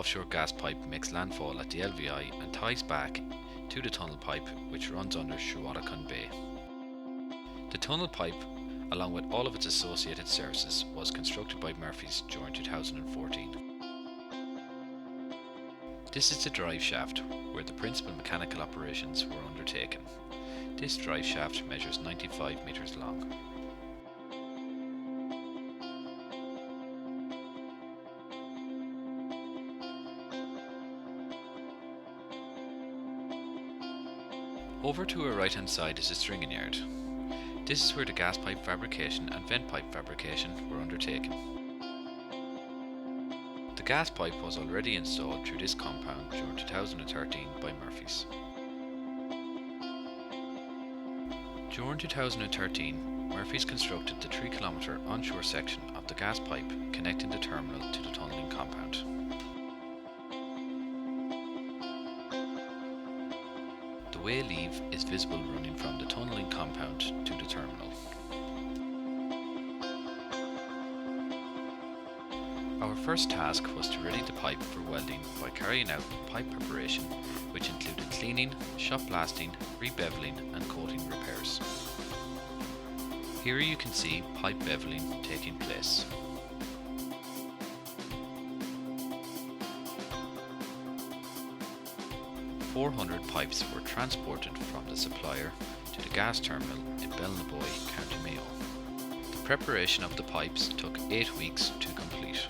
offshore gas pipe makes landfall at the LVI and ties back to the tunnel pipe which runs under Shuwatakon Bay. The tunnel pipe, along with all of its associated services, was constructed by Murphy's during 2014. This is the drive shaft where the principal mechanical operations were undertaken. This drive shaft measures 95 metres long. Over to our right hand side is the stringing yard. This is where the gas pipe fabrication and vent pipe fabrication were undertaken. The gas pipe was already installed through this compound during 2013 by Murphy's. During 2013, Murphy's constructed the 3 km onshore section of the gas pipe connecting the terminal to the tunnelling compound. The way leave is visible running from the tunnelling compound to the terminal. Our first task was to ready the pipe for welding by carrying out pipe preparation, which included cleaning, shot blasting, rebeveling and coating repairs. Here you can see pipe beveling taking place. Four 400 pipes were transported from the supplier to the gas terminal in Belnaboy, County Mayo. The preparation of the pipes took 8 weeks to complete.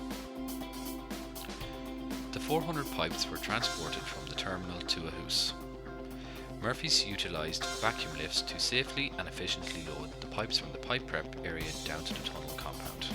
The 400 pipes were transported from the terminal to a house. Murphy's utilised vacuum lifts to safely and efficiently load the pipes from the pipe prep area down to the tunnel compound.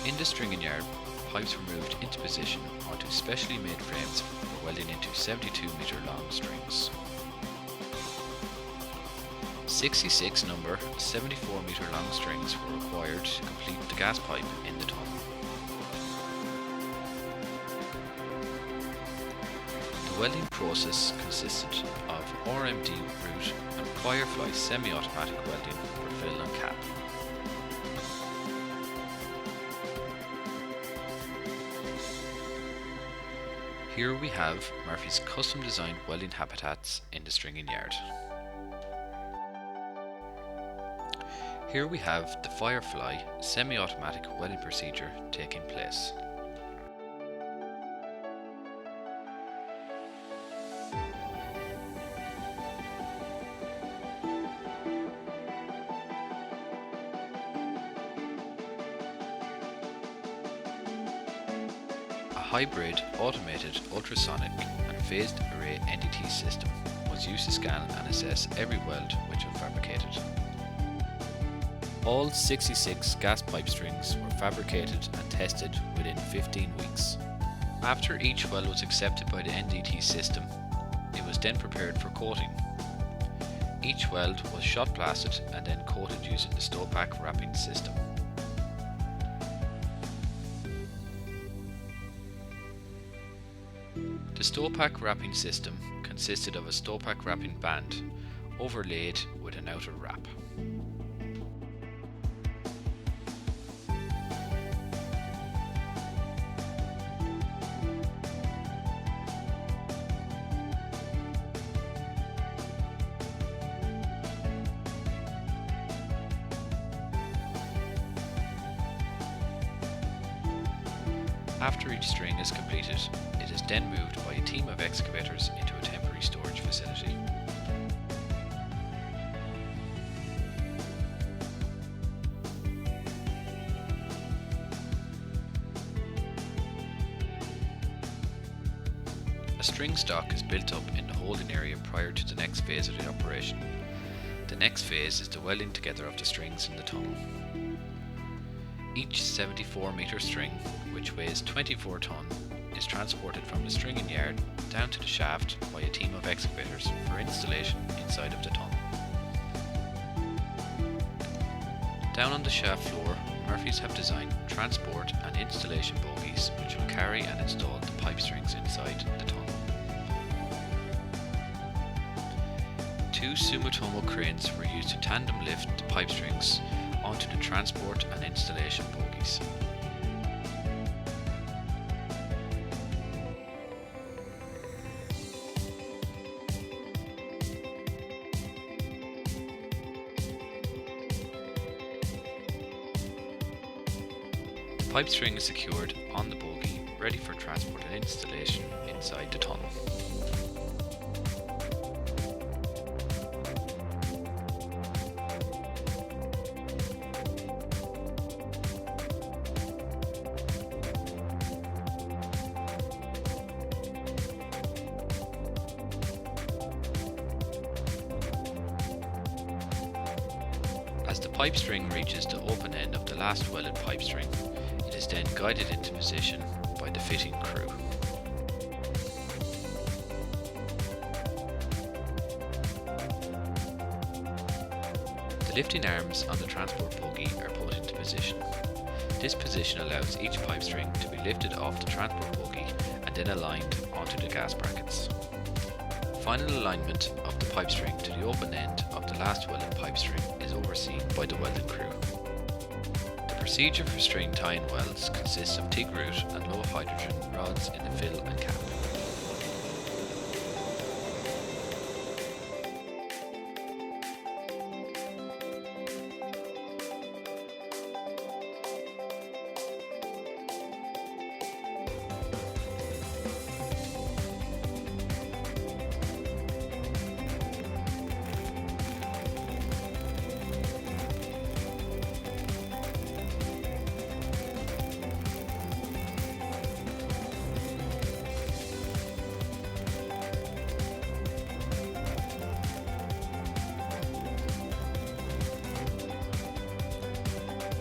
In the stringing yard, pipes were moved into position onto specially made frames for welding into 72 metre long strings. 66 number 74 metre long strings were required to complete the gas pipe in the tunnel. The welding process consisted of RMD route and Firefly semi-automatic welding for fill and cap. Here we have Murphy's custom designed welding habitats in the stringing yard. Here we have the Firefly semi-automatic welding procedure taking place. A hybrid, automated, ultrasonic and phased array NDT system was used to scan and assess every weld which was fabricated. All 66 gas pipe strings were fabricated and tested within 15 weeks. After each weld was accepted by the NDT system, it was then prepared for coating. Each weld was shot blasted and then coated using the Stopak wrapping system. The Stopak wrapping system consisted of a Stopak wrapping band overlaid with an outer wrap. After each string is completed, it is then moved by a team of excavators into a temporary storage facility. A string stock is built up in the holding area prior to the next phase of the operation. The next phase is the welding together of the strings in the tunnel. Each 74 metre string, which weighs 24 tonne, is transported from the stringing yard down to the shaft by a team of excavators for installation inside of the tunnel. Down on the shaft floor, Murphy's have designed transport and installation bogies which will carry and install the pipe strings inside the tunnel. Two Sumitomo cranes were used to tandem lift the pipe strings onto the transport and installation bogies. The pipe string is secured on the bogie, ready for transport and installation inside the tunnel. As the pipe string reaches the open end of the last welded pipe string, it is then guided into position by the fitting crew. The lifting arms on the transport bogie are put into position. This position allows each pipe string to be lifted off the transport bogie and then aligned onto the gas brackets. Final alignment of the pipe string to the open end of the last welded pipe string is overseen by the welding crew. The procedure for string tie-in welds consists of TIG root and low hydrogen rods in the fill and cap.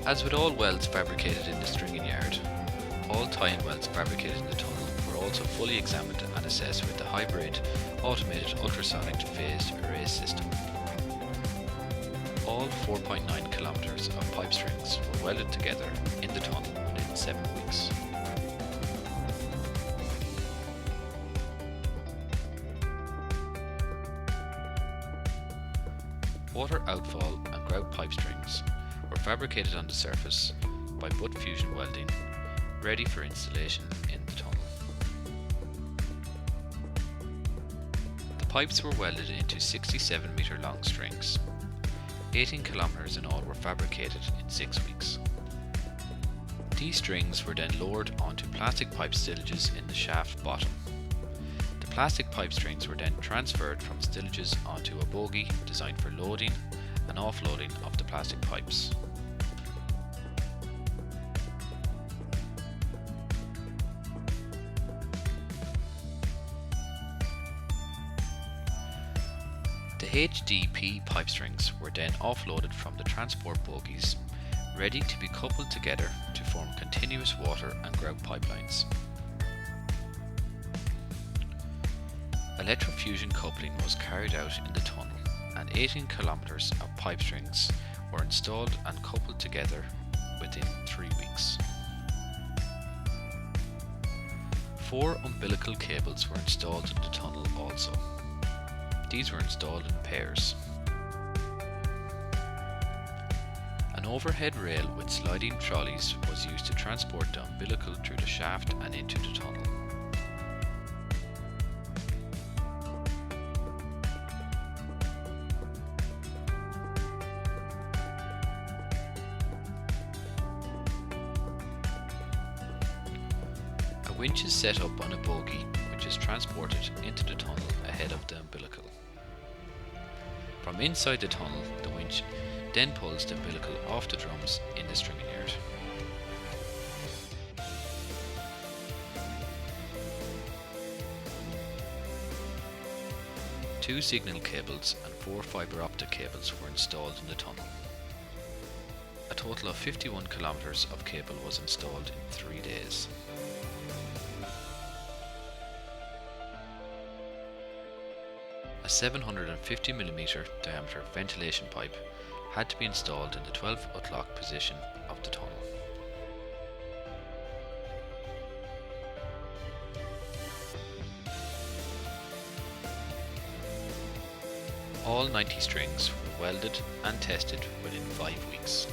As with all welds fabricated in the stringing yard, all tie-in welds fabricated in the tunnel were also fully examined and assessed with the hybrid automated ultrasonic phased array system. All 4.9 kilometers of pipe strings were welded together in the tunnel within 7 weeks. Water outfall and grout pipe strings were fabricated on the surface by butt fusion welding, ready for installation in the tunnel. The pipes were welded into 67 metre long strings. 18 kilometres in all were fabricated in 6 weeks. These strings were then lowered onto plastic pipe stillages in the shaft bottom. The plastic pipe strings were then transferred from stillages onto a bogie designed for loading and offloading of the plastic pipes. The HDP pipe strings were then offloaded from the transport bogies, ready to be coupled together to form continuous water and grout pipelines. Electrofusion coupling was carried out in the tunnel, and 18 kilometres of pipe strings were installed and coupled together within 3 weeks. 4 umbilical cables were installed in the tunnel also. These were installed in pairs. An overhead rail with sliding trolleys was used to transport the umbilical through the shaft and into the tunnel. A winch is set up on a bogie which is transported into the tunnel ahead of the umbilical. From inside the tunnel, the winch then pulls the umbilical off the drums in the stringing yard. Two signal cables and 4 fibre optic cables were installed in the tunnel. A total of 51 kilometres of cable was installed in 3 days. A 750mm diameter ventilation pipe had to be installed in the 12-foot lock position of the tunnel. All 90 strings were welded and tested within 5 weeks.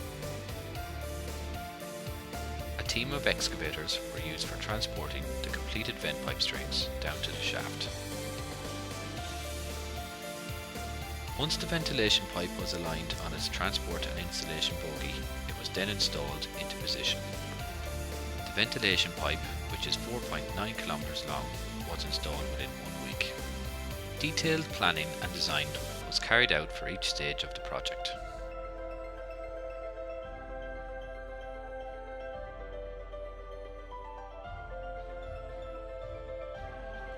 A team of excavators were used for transporting the completed vent pipe strings down to the shaft. Once the ventilation pipe was aligned on its transport and installation bogie, it was then installed into position. The ventilation pipe, which is 4.9 kilometers long, was installed within 1 week. Detailed planning and design was carried out for each stage of the project.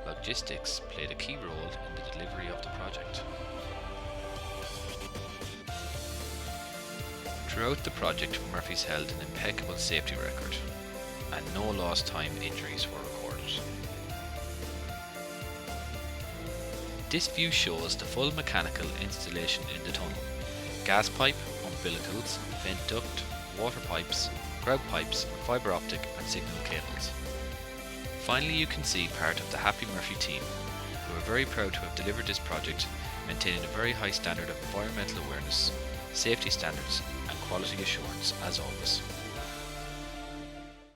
Logistics played a key role in the delivery of the project. Throughout the project, Murphy's held an impeccable safety record, and no lost time injuries were recorded. This view shows the full mechanical installation in the tunnel: gas pipe, umbilicals, vent duct, water pipes, grout pipes, fibre optic and signal cables. Finally, you can see part of the Happy Murphy team, who are very proud to have delivered this project, maintaining a very high standard of environmental awareness, safety standards and quality assurance as always.